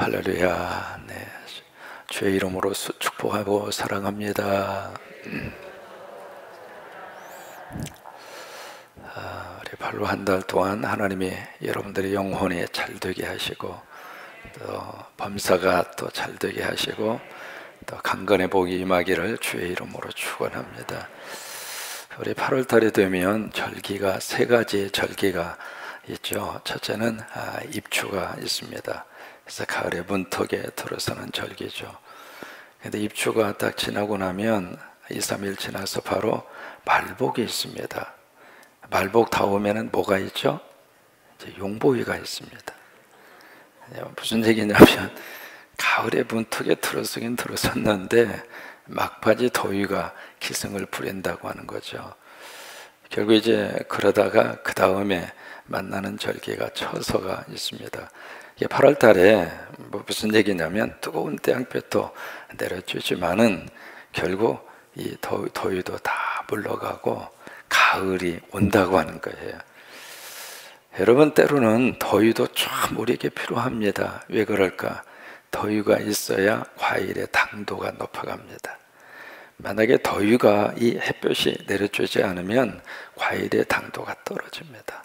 할렐루야. 네, 주의 이름으로 축복하고 사랑합니다. 우리 발로 한 달 동안 하나님이 여러분들의 영혼이 잘되게 하시고, 또 범사가 또 잘되게 하시고, 또 강건의 복이 임하기를 주의 이름으로 축원합니다. 우리 8월 달이 되면 절기가 세 가지 절기가 있죠. 첫째는 입추가 있습니다. 그래서 가을의 문턱에 들어서는 절기죠. 근데 입추가 딱 지나고 나면 2, 3일 지나서 바로 말복이 있습니다. 말복 다음에는 뭐가 있죠? 이제 용보위가 있습니다. 무슨 얘기냐면 가을의 문턱에 들어서긴 들어섰는데 막바지 더위가 기승을 부린다고 하는 거죠. 결국 이제 그러다가 그 다음에 만나는 절기가 처서가 있습니다. 이게 8월 달에 무슨 얘기냐면 뜨거운 태양볕도 내려주지만은 결국 이 더위도 다 물러가고 가을이 온다고 하는 거예요. 여러분, 때로는 더위도 참 우리에게 필요합니다. 왜 그럴까? 더위가 있어야 과일의 당도가 높아갑니다. 만약에 더위가 이 햇볕이 내려주지 않으면 과일의 당도가 떨어집니다.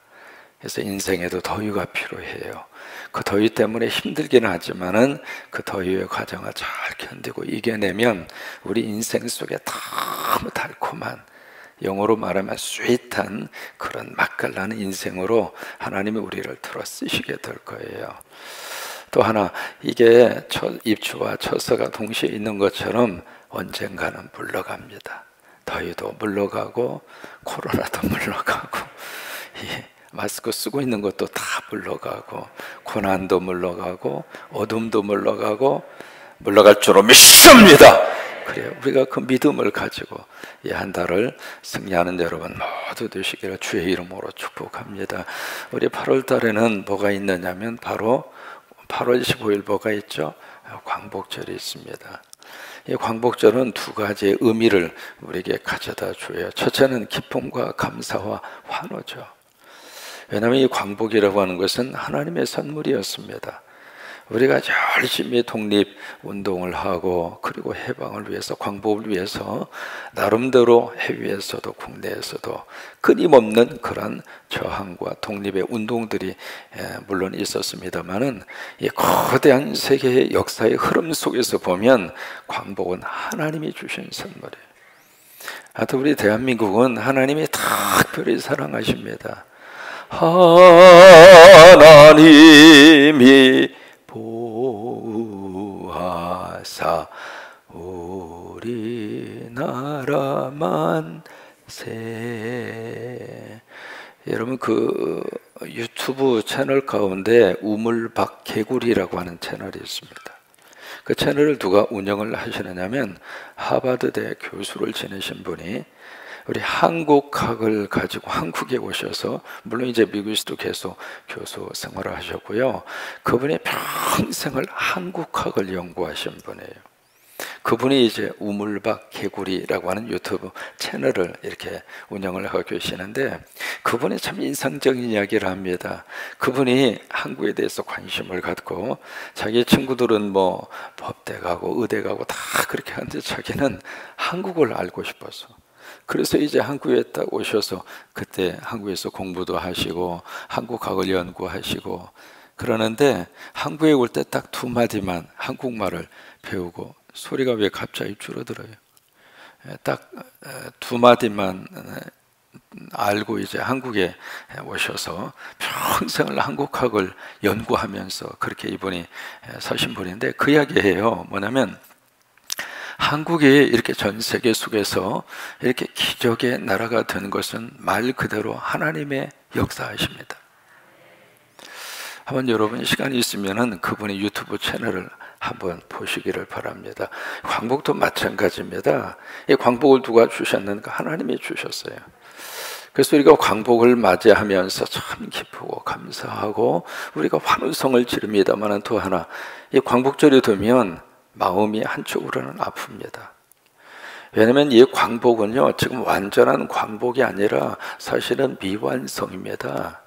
그래서 인생에도 더위가 필요해요. 그 더위 때문에 힘들긴 하지만은 그 더위의 과정을 잘 견디고 이겨내면 우리 인생 속에 너무 달콤한, 영어로 말하면 스윗한 그런 맛깔나는 인생으로 하나님이 우리를 들어 쓰시게 될 거예요. 또 하나, 이게 입추와 처서가 동시에 있는 것처럼 언젠가는 물러갑니다. 더위도 물러가고 코로나도 물러가고 마스크 쓰고 있는 것도 다 물러가고 고난도 물러가고 어둠도 물러가고 물러갈 줄로 믿습니다. 그래요. 우리가 그 믿음을 가지고 이 한 달을 승리하는 여러분 모두 되시기를 주의 이름으로 축복합니다. 우리 8월 달에는 뭐가 있느냐면 바로 8월 15일 뭐가 있죠? 광복절이 있습니다. 이 광복절은 두 가지의 의미를 우리에게 가져다 줘요. 첫째는 기쁨과 감사와 환호죠. 왜냐하면 이 광복이라고 하는 것은 하나님의 선물이었습니다. 우리가 열심히 독립운동을 하고 그리고 해방을 위해서, 광복을 위해서 나름대로 해외에서도 국내에서도 끊임없는 그런 저항과 독립의 운동들이 물론 있었습니다만은 이 거대한 세계의 역사의 흐름 속에서 보면 광복은 하나님이 주신 선물이에요. 하여튼 우리 대한민국은 하나님이 특별히 사랑하십니다. 하나님이 보호하사 우리나라 만세. 여러분, 그 유튜브 채널 가운데 우물박 개구리라고 하는 채널이 있습니다. 그 채널을 누가 운영을 하시느냐면 하버드대 교수를 지내신 분이 우리 한국학을 가지고 한국에 오셔서, 물론 이제 미국에서도 계속 교수 생활을 하셨고요, 그분이 평생을 한국학을 연구하신 분이에요. 그분이 이제 우물박 개구리라고 하는 유튜브 채널을 이렇게 운영을 하고 계시는데, 그분이 참 인상적인 이야기를 합니다. 그분이 한국에 대해서 관심을 갖고 자기 친구들은 뭐 법대 가고 의대 가고 다 그렇게 하는데 자기는 한국을 알고 싶어서, 그래서 이제 한국에 딱 오셔서 그때 한국에서 공부도 하시고 한국학을 연구하시고 그러는데, 한국에 올 때 딱 두 마디만 한국말을 배우고 소리가 왜 갑자기 줄어들어요? 딱 두 마디만 알고 이제 한국에 오셔서 평생을 한국학을 연구하면서 그렇게 이분이 사신 분인데, 그 이야기예요. 뭐냐면 한국이 이렇게 전 세계 속에서 이렇게 기적의 나라가 된 것은 말 그대로 하나님의 역사이십니다. 한번 여러분 시간이 있으면은 그분의 유튜브 채널을 한번 보시기를 바랍니다. 광복도 마찬가지입니다. 이 광복을 누가 주셨는가? 하나님이 주셨어요. 그래서 우리가 광복을 맞이하면서 참 기쁘고 감사하고 우리가 환호성을 지릅니다만, 또 하나, 이 광복절이 되면 마음이 한쪽으로는 아픕니다. 왜냐하면 이 광복은요, 지금 완전한 광복이 아니라 사실은 미완성입니다.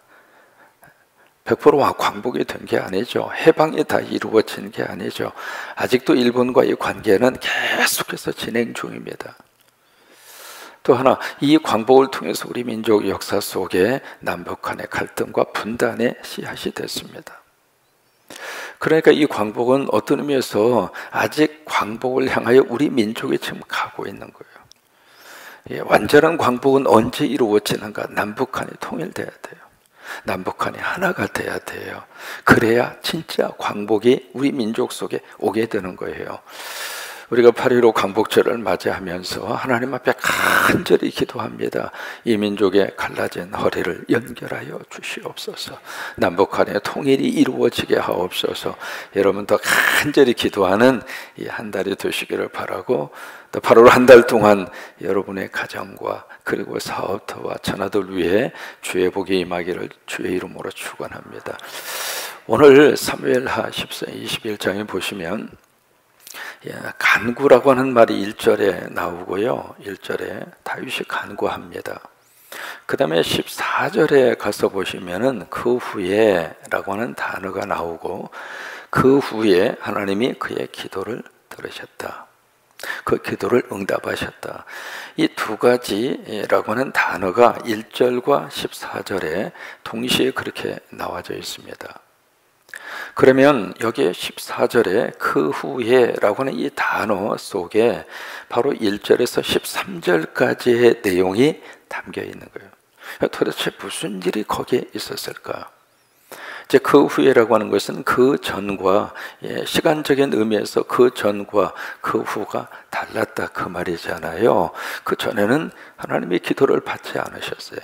100% 광복이 된 게 아니죠. 해방이 다 이루어진 게 아니죠. 아직도 일본과의 관계는 계속해서 진행 중입니다. 또 하나, 이 광복을 통해서 우리 민족 역사 속에 남북한의 갈등과 분단의 씨앗이 됐습니다. 그러니까 이 광복은 어떤 의미에서 아직 광복을 향하여 우리 민족이 지금 가고 있는 거예요. 예, 완전한 광복은 언제 이루어지는가? 남북한이 통일돼야 돼요. 남북한이 하나가 돼야 돼요. 그래야 진짜 광복이 우리 민족 속에 오게 되는 거예요. 우리가 8.15 광복절을 맞이하면서 하나님 앞에 간절히 기도합니다. 이 민족의 갈라진 허리를 연결하여 주시옵소서. 남북한의 통일이 이루어지게 하옵소서. 여러분 더 간절히 기도하는 이 한 달이 되시기를 바라고, 또 8월 한 달 동안 여러분의 가정과 그리고 사업터와 자녀들 위해 주의 복이 임하기를 주의 이름으로 축원합니다. 오늘 사무엘하 21장에 보시면 간구라고 하는 말이 1절에 나오고요. 1절에 다윗이 간구합니다. 그 다음에 14절에 가서 보시면은 그 후에 라고 하는 단어가 나오고, 그 후에 하나님이 그의 기도를 들으셨다. 그 기도를 응답하셨다. 이 두 가지라고 하는 단어가 1절과 14절에 동시에 그렇게 나와져 있습니다. 그러면 여기에 14절에 그 후에 라고 하는 이 단어 속에 바로 1절에서 13절까지의 내용이 담겨 있는 거예요. 도대체 무슨 일이 거기에 있었을까? 이제 그 후에라고 하는 것은 그 전과, 시간적인 의미에서 그 전과 그 후가 달랐다 그 말이잖아요. 그 전에는 하나님의 기도를 받지 않으셨어요.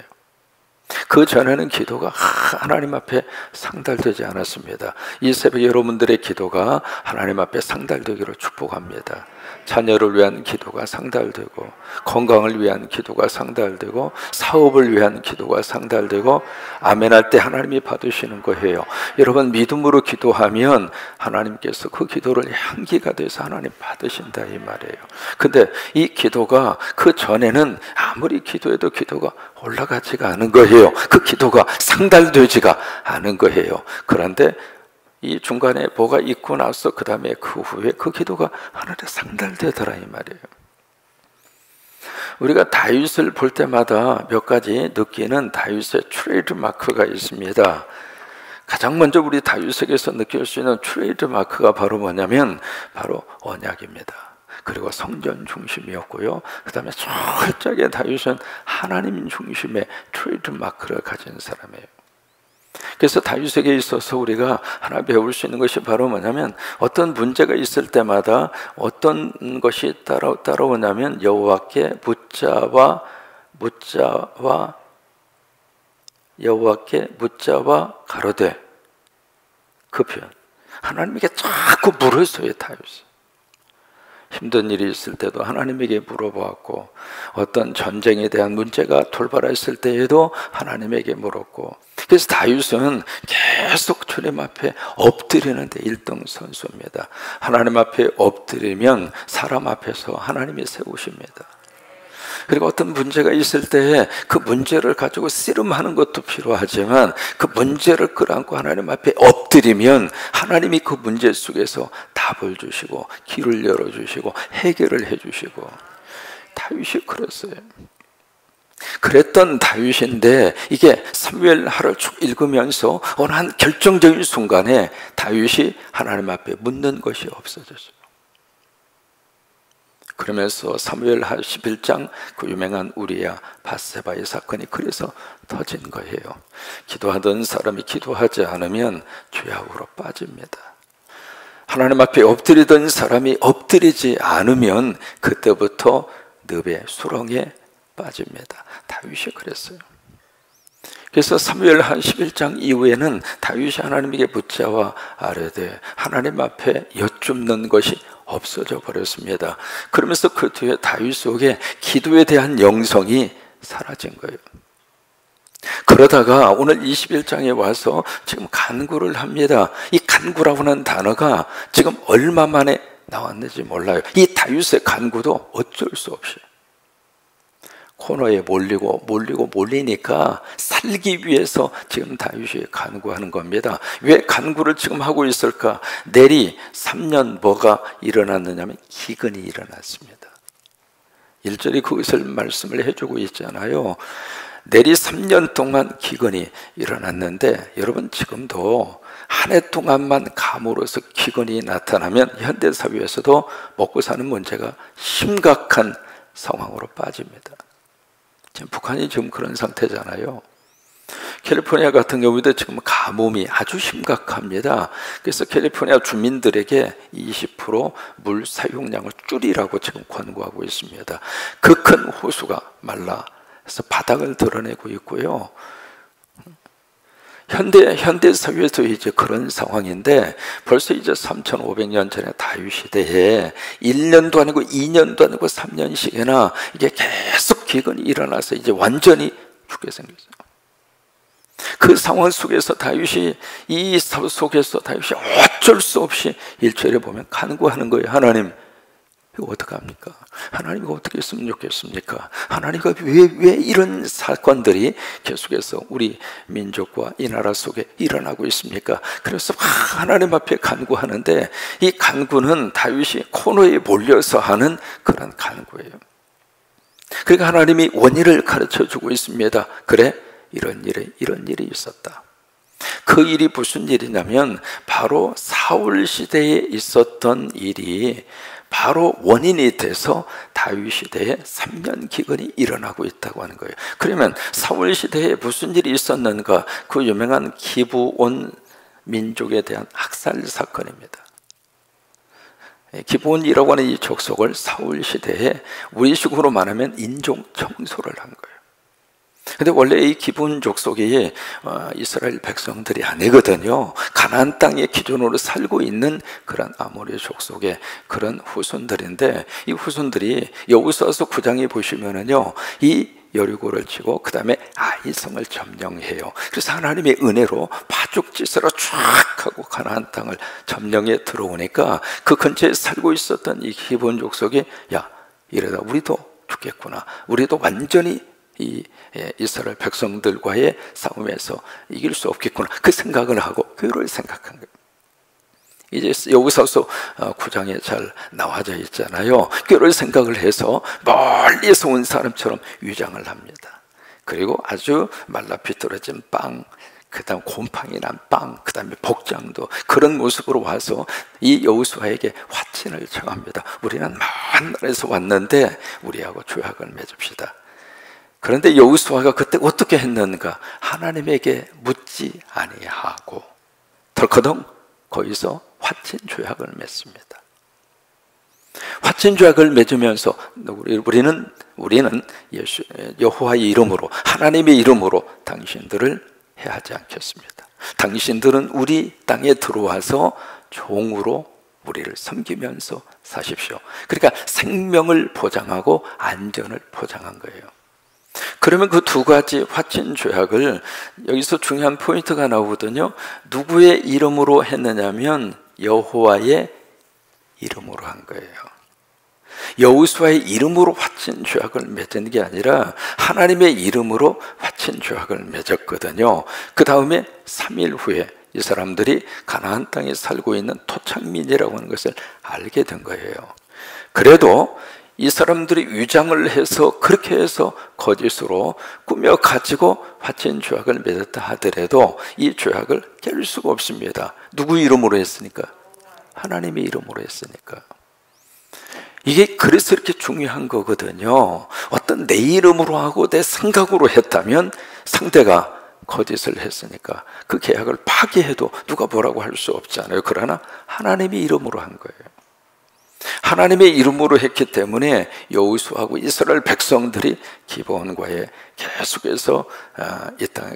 그 전에는 기도가 하나님 앞에 상달되지 않았습니다. 이 새벽에 여러분들의 기도가 하나님 앞에 상달되기를 축복합니다. 자녀를 위한 기도가 상달되고, 건강을 위한 기도가 상달되고, 사업을 위한 기도가 상달되고, 아멘할 때 하나님이 받으시는 거예요. 여러분 믿음으로 기도하면 하나님께서 그 기도를 향기가 돼서 하나님 받으신다 이 말이에요. 근데 이 기도가 그 전에는 아무리 기도해도 기도가 올라가지가 않은 거예요. 그 기도가 상달되지가 않은 거예요. 그런데 이 중간에 뭐가 있고 나서 그 다음에 그 후에 그 기도가 하늘에 상달되더라 이 말이에요. 우리가 다윗을 볼 때마다 몇 가지 느끼는 다윗의 트레이드 마크가 있습니다. 가장 먼저 우리 다윗에게서 느낄 수 있는 트레이드 마크가 바로 뭐냐면 바로 언약입니다. 그리고 성전 중심이었고요. 그 다음에 철저하게 다윗은 하나님 중심의 트레이드 마크를 가진 사람이에요. 그래서 다윗에게 있어서 우리가 하나 배울 수 있는 것이 바로 뭐냐면, 어떤 문제가 있을 때마다 어떤 것이 따라오냐면 여호와께 묻자와 가로되, 그 표현. 하나님에게 자꾸 물었어요 다윗이. 힘든 일이 있을 때도 하나님에게 물어보았고, 어떤 전쟁에 대한 문제가 돌발했을 때에도 하나님에게 물었고, 그래서 다윗은 계속 주님 앞에 엎드리는데 일등선수입니다. 하나님 앞에 엎드리면 사람 앞에서 하나님이 세우십니다. 그리고 어떤 문제가 있을 때 그 문제를 가지고 씨름하는 것도 필요하지만, 그 문제를 끌어안고 하나님 앞에 엎드리면 하나님이 그 문제 속에서 답을 주시고 길을 열어주시고 해결을 해주시고. 다윗이 그랬어요. 그랬던 다윗인데, 이게 사무엘하를 쭉 읽으면서 어느 한 결정적인 순간에 다윗이 하나님 앞에 묻는 것이 없어졌어요. 그러면서 사무엘하 11장 그 유명한 우리야 밧세바의 사건이 그래서 터진 거예요. 기도하던 사람이 기도하지 않으면 죄악으로 빠집니다. 하나님 앞에 엎드리던 사람이 엎드리지 않으면 그때부터 늪의 수렁에 빠집니다. 다윗이 그랬어요. 그래서 사무엘하 11장 이후에는 다윗이 하나님에게 묻자와 아뢰되 하나님 앞에 여쭙는 것이 없어져 버렸습니다. 그러면서 그 뒤에 다윗 속에 기도에 대한 영성이 사라진 거예요. 그러다가 오늘 21장에 와서 지금 간구를 합니다. 이 간구라고 하는 단어가 지금 얼마 만에 나왔는지 몰라요. 이 다윗의 간구도 어쩔 수 없이 코너에 몰리니까 살기 위해서 지금 다윗이 간구하는 겁니다. 왜 간구를 지금 하고 있을까? 내리 3년 뭐가 일어났느냐면 기근이 일어났습니다. 1절이 그것을 말씀을 해주고 있잖아요. 내리 3년 동안 기근이 일어났는데, 여러분 지금도 한 해 동안만 감으로서 기근이 나타나면 현대사회에서도 먹고 사는 문제가 심각한 상황으로 빠집니다. 지금 북한이 지금 그런 상태잖아요. 캘리포니아 같은 경우도 지금 가뭄이 아주 심각합니다. 그래서 캘리포니아 주민들에게 20% 물 사용량을 줄이라고 지금 권고하고 있습니다. 그 큰 호수가 말라서 바닥을 드러내고 있고요. 현대 사회에서 이제 그런 상황인데, 벌써 이제 3,500년 전에 다윗 시대에 1년도 아니고 2년도 아니고 3년씩이나 이게 계속 기근이 일어나서 이제 완전히 죽게 생겼어요. 그 상황 속에서 다윗이 어쩔 수 없이 1절에 보면 간구하는 거예요. 하나님, 이거 어떡합니까? 하나님 이거 어떻게 했으면 좋겠습니까? 하나님 왜 이런 사건들이 계속해서 우리 민족과 이 나라 속에 일어나고 있습니까? 그래서 하나님 앞에 간구하는데, 이 간구는 다윗이 코너에 몰려서 하는 그런 간구예요. 그러니까 하나님이 원인을 가르쳐 주고 있습니다. 그래, 이런 일이 있었다. 그 일이 무슨 일이냐면, 바로 사울 시대에 있었던 일이 바로 원인이 돼서 다윗 시대에 3년 기근이 일어나고 있다고 하는 거예요. 그러면 사울 시대에 무슨 일이 있었는가? 그 유명한 기브온 민족에 대한 학살 사건입니다. 기브온이라고 하는 이 족속을 사울 시대에 우리식으로 말하면 인종 청소를 한 거예요. 근데 원래 이 기브온 족속이 이스라엘 백성들이 아니거든요. 가나안 땅에 기존으로 살고 있는 그런 아모리 족속의 그런 후손들인데, 이 후손들이 여호수아서 9장에 보시면은요, 이 여리고를 치고 그 다음에 아이성을 점령해요. 그래서 하나님의 은혜로 파죽지세로 쫙 하고 가나안 땅을 점령해 들어오니까, 그 근처에 살고 있었던 이 기브온 족속이, 야, 이러다 우리도 죽겠구나, 우리도 완전히 이 이스라엘 백성들과의 싸움에서 이길 수 없겠구나, 그 생각을 하고 그를 생각한 거예요. 이제 여호수아서 9장에 잘 나와져 있잖아요. 그를 생각을 해서 멀리서 온 사람처럼 위장을 합니다. 그리고 아주 말라비틀어진 빵, 그 다음 곰팡이 난 빵, 그 다음에 복장도 그런 모습으로 와서 이 여호수아에게 화친을 청합니다. 우리는 먼 나라에서 왔는데 우리하고 조약을 맺읍시다. 그런데 여호수아가 그때 어떻게 했는가? 하나님에게 묻지 아니하고 덜커덩 거기서 화친 조약을 맺습니다. 화친 조약을 맺으면서 우리는 여호와의 이름으로, 하나님의 이름으로 당신들을 해하지 않겠습니다. 당신들은 우리 땅에 들어와서 종으로 우리를 섬기면서 사십시오. 그러니까 생명을 보장하고 안전을 보장한 거예요. 그러면 그 두 가지 화친 조약을, 여기서 중요한 포인트가 나오거든요. 누구의 이름으로 했느냐면 여호와의 이름으로 한 거예요. 여호수아의 이름으로 화친 조약을 맺은 게 아니라 하나님의 이름으로 화친 조약을 맺었거든요. 그 다음에 3일 후에 이 사람들이 가나안 땅에 살고 있는 토착민이라고 하는 것을 알게 된 거예요. 그래도 이 사람들이 위장을 해서 그렇게 해서 거짓으로 꾸며 가지고 화친 조약을 맺었다 하더라도 이 조약을 깰 수가 없습니다. 누구 이름으로 했으니까? 하나님의 이름으로 했으니까. 이게 그래서 이렇게 중요한 거거든요. 어떤 내 이름으로 하고 내 생각으로 했다면 상대가 거짓을 했으니까 그 계약을 파기해도 누가 뭐라고 할 수 없잖아요. 그러나 하나님의 이름으로 한 거예요. 하나님의 이름으로 했기 때문에 여호수아하고 이스라엘 백성들이 기브온과에 계속해서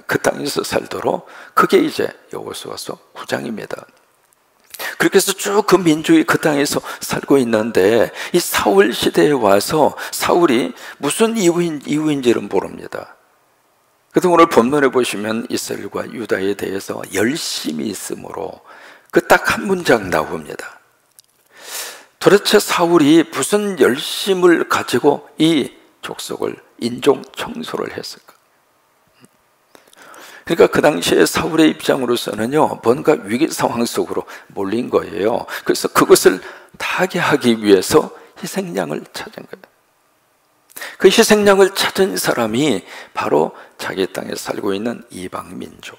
그 땅에서 살도록, 그게 이제 여호수아서 9장입니다. 그렇게 해서 쭉 그 민족이 그 땅에서 살고 있는데, 이 사울 시대에 와서 사울이 무슨 이유인지를 모릅니다. 그래서 오늘 본문에 보시면 이스라엘과 유다에 대해서 열심이 있으므로 그 딱 한 문장 나옵니다. 도대체 사울이 무슨 열심을 가지고 이 족속을 인종 청소를 했을까? 그러니까 그 당시에 사울의 입장으로서는요, 뭔가 위기 상황 속으로 몰린 거예요. 그래서 그것을 타개하기 위해서 희생양을 찾은 거예요. 그 희생양을 찾은 사람이 바로 자기 땅에 살고 있는 이방 민족,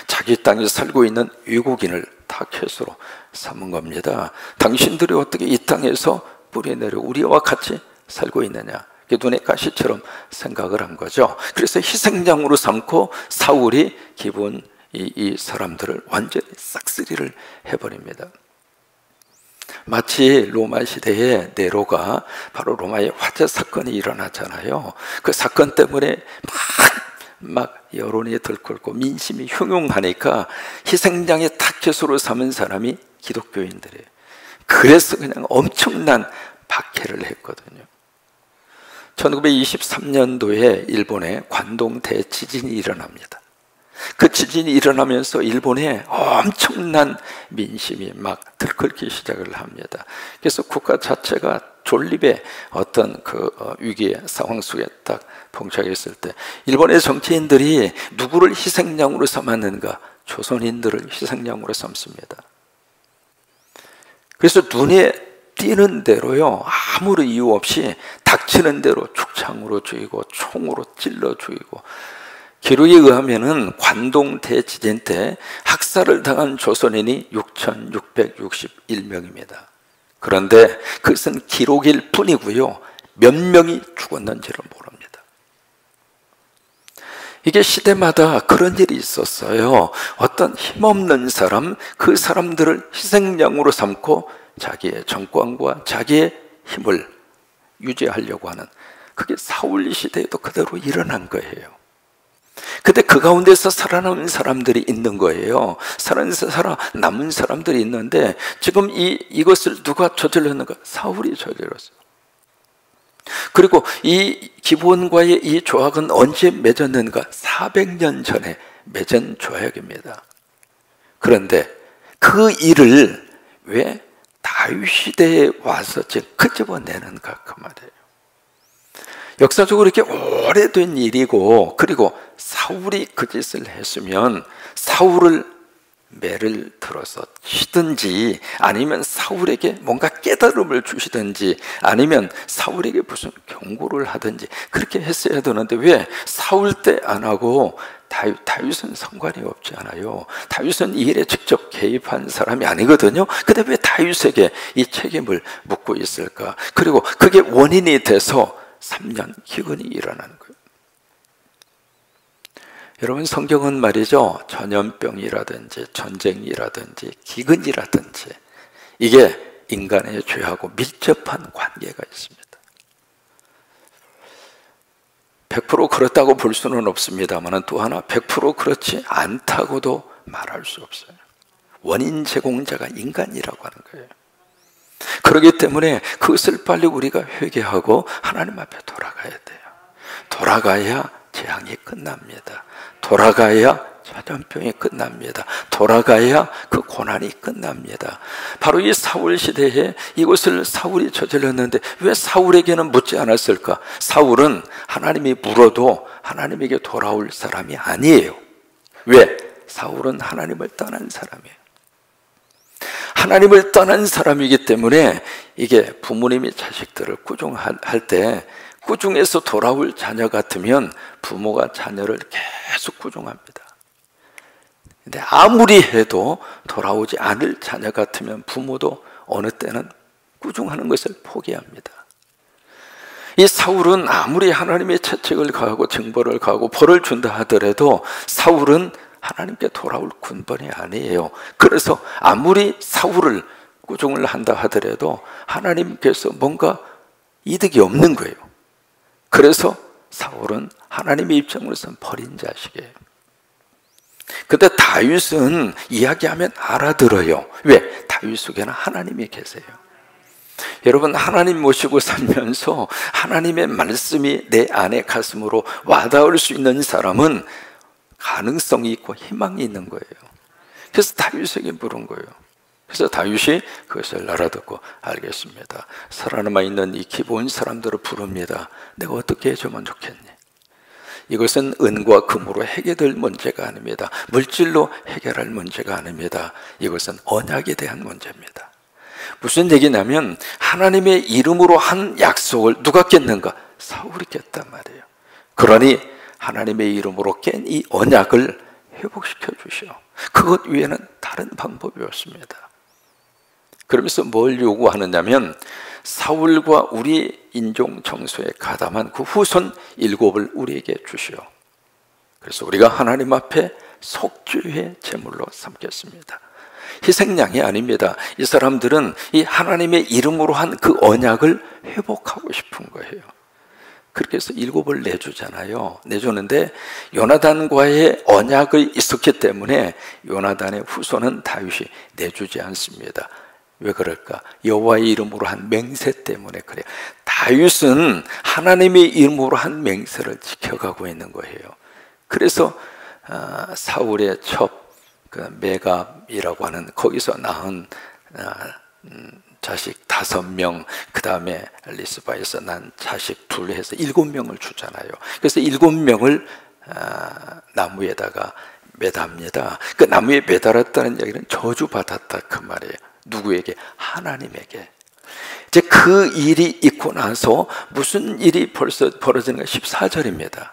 자기 땅에 살고 있는 외국인을 타켓으로 삼은 겁니다. 당신들이 어떻게 이 땅에서 뿌리내려 우리와 같이 살고 있느냐, 눈의 가시처럼 생각을 한 거죠. 그래서 희생양으로 삼고 사울이 기본 이 사람들을 완전히 싹쓸이를 해버립니다. 마치 로마 시대에 네로가 바로 로마의 화재 사건이 일어나잖아요. 그 사건 때문에 막 여론이 들끓고 민심이 흉흉하니까 희생양의 타켓으로 삼은 사람이 기독교인들이에요. 그래서 그냥 엄청난 박해를 했거든요. 1923년도에 일본에 관동 대지진이 일어납니다. 그 지진이 일어나면서 일본에 엄청난 민심이 막 들끓기 시작을 합니다. 그래서 국가 자체가 존립의 어떤 그 위기의 상황 속에 딱 봉착했을 때 일본의 정치인들이 누구를 희생양으로 삼았는가? 조선인들을 희생양으로 삼습니다. 그래서 눈에 띄는 대로요, 아무런 이유 없이 닥치는 대로 축창으로 죽이고 총으로 찔러 죽이고, 기록에 의하면은 관동 대지진 때 학살을 당한 조선인이 6,661명입니다. 그런데 그것은 기록일 뿐이고요, 몇 명이 죽었는지를 모릅니다. 이게 시대마다 그런 일이 있었어요. 어떤 힘없는 사람, 그 사람들을 희생양으로 삼고 자기의 정권과 자기의 힘을 유지하려고 하는, 그게 사울 시대에도 그대로 일어난 거예요. 근데 그 가운데서 살아남은 사람들이 있는 거예요. 남은 사람들이 있는데 지금 이것을 누가 저질렀는가? 사울이 저질렀어요. 그리고 이 기브온과의 이 조약은 언제 맺었는가? 400년 전에 맺은 조약입니다. 그런데 그 일을 왜 다윗 시대에 와서 지금 끄집어내는가, 그 말이에요. 역사적으로 이렇게 오래된 일이고, 그리고 사울이 그 짓을 했으면 사울을 매를 들어서 치든지, 아니면 사울에게 뭔가 깨달음을 주시든지, 아니면 사울에게 무슨 경고를 하든지 그렇게 했어야 되는데 왜 사울 때 안 하고 다윗은 상관이 없지 않아요. 다윗은 이 일에 직접 개입한 사람이 아니거든요. 근데 왜 다윗에게 이 책임을 묻고 있을까? 그리고 그게 원인이 돼서 3년 기근이 일어나는 거예요. 여러분, 성경은 말이죠, 전염병이라든지 전쟁이라든지 기근이라든지 이게 인간의 죄하고 밀접한 관계가 있습니다. 100% 그렇다고 볼 수는 없습니다만 또 하나 100% 그렇지 않다고도 말할 수 없어요. 원인 제공자가 인간이라고 하는 거예요. 그렇기 때문에 그것을 빨리 우리가 회개하고 하나님 앞에 돌아가야 돼요. 돌아가야 재앙이 끝납니다. 돌아가야 전염병이 끝납니다. 돌아가야 그 고난이 끝납니다. 바로 이 사울 시대에 이것을 사울이 저질렀는데 왜 사울에게는 묻지 않았을까? 사울은 하나님이 물어도 하나님에게 돌아올 사람이 아니에요. 왜? 사울은 하나님을 떠난 사람이에요. 하나님을 떠난 사람이기 때문에 이게 부모님이 자식들을 꾸중할 때 꾸중해서 돌아올 자녀 같으면 부모가 자녀를 계속 꾸중합니다. 근데 아무리 해도 돌아오지 않을 자녀 같으면 부모도 어느 때는 꾸중하는 것을 포기합니다. 이 사울은 아무리 하나님의 채찍을 가하고 징벌을 가하고 벌을 준다 하더라도 사울은 하나님께 돌아올 군번이 아니에요. 그래서 아무리 사울을 꾸중을 한다 하더라도 하나님께서 뭔가 이득이 없는 거예요. 그래서 사울은 하나님의 입장으로서는 버린 자식이에요. 근데 다윗은 이야기하면 알아들어요. 왜? 다윗 속에는 하나님이 계세요. 여러분, 하나님 모시고 살면서 하나님의 말씀이 내 안에 가슴으로 와닿을 수 있는 사람은 가능성이 있고 희망이 있는 거예요. 그래서 다윗에게 물은 거예요. 그래서 다윗이 그것을 알아듣고 알겠습니다. 살아남아 있는 이 기본 사람들을 부릅니다. 내가 어떻게 해주면 좋겠니? 이것은 은과 금으로 해결될 문제가 아닙니다. 물질로 해결할 문제가 아닙니다. 이것은 언약에 대한 문제입니다. 무슨 얘기냐면 하나님의 이름으로 한 약속을 누가 깼는가? 사울이 깼단 말이에요. 그러니 하나님의 이름으로 깬 이 언약을 회복시켜 주시오. 그것 외에는 다른 방법이 없습니다. 그러면서 뭘 요구하느냐면 사울과 우리 인종 정서에 가담한 그 후손 7을 우리에게 주시오. 그래서 우리가 하나님 앞에 속죄의 제물로 삼겠습니다. 희생양이 아닙니다. 이 사람들은 이 하나님의 이름으로 한 그 언약을 회복하고 싶은 거예요. 그렇게 해서 7을 내주잖아요. 내주는데 요나단과의 언약이 있었기 때문에 요나단의 후손은 다윗이 내주지 않습니다. 왜 그럴까? 여호와의 이름으로 한 맹세 때문에 그래요. 다윗은 하나님의 이름으로 한 맹세를 지켜가고 있는 거예요. 그래서 사울의 첩 그 메갑이라고 하는 거기서 낳은 자식 5명, 그 다음에 리스바에서 난 자식 2 해서 7명을 주잖아요. 그래서 7명을 나무에다가 매답니다. 그 나무에 매달았다는 얘기는 저주받았다 그 말이에요. 누구에게? 하나님에게. 이제 그 일이 있고 나서 무슨 일이 벌써 벌어지는가? 14절입니다.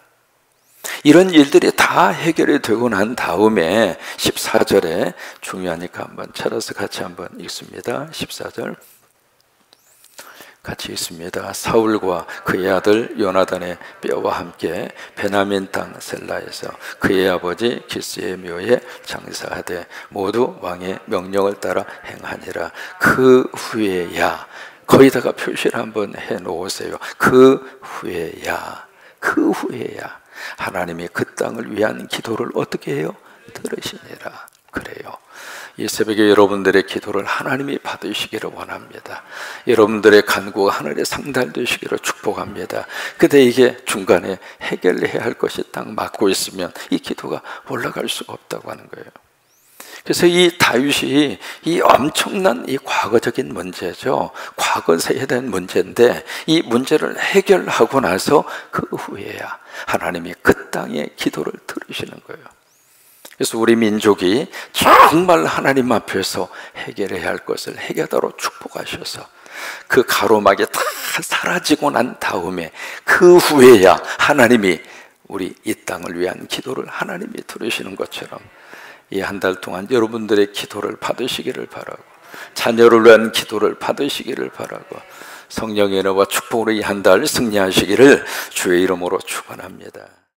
이런 일들이 다 해결이 되고 난 다음에 14절에 중요하니까 한번 찾아서 같이 한번 읽습니다. 14절 같이 읽습니다. 사울과 그의 아들 요나단의 뼈와 함께 베냐민 땅 셀라에서 그의 아버지 기스의 묘에 장사하되 모두 왕의 명령을 따라 행하니라. 그 후에야, 거기다가 표시를 한번 해놓으세요. 그 후에야, 그 후에야 하나님이 그 땅을 위한 기도를 어떻게 해요? 들으시니라. 그래요. 이 새벽에 여러분들의 기도를 하나님이 받으시기를 원합니다. 여러분들의 간구가 하늘에 상달되시기를 축복합니다. 근데 이게 중간에 해결해야 할 것이 딱 맞고 있으면 이 기도가 올라갈 수가 없다고 하는 거예요. 그래서 이 다윗이 이 엄청난 이 과거적인 문제죠. 과거에서 해야 되는 문제인데 이 문제를 해결하고 나서 그 후에야 하나님이 그 땅의 기도를 들으시는 거예요. 그래서 우리 민족이 정말 하나님 앞에서 해결해야 할 것을 해결하도록 축복하셔서 그 가로막이 다 사라지고 난 다음에 그 후에야 하나님이 우리 이 땅을 위한 기도를 하나님이 들으시는 것처럼 이 한 달 동안 여러분들의 기도를 받으시기를 바라고 자녀를 위한 기도를 받으시기를 바라고 성령의 은혜와 축복으로 이 한 달 승리하시기를 주의 이름으로 축원합니다.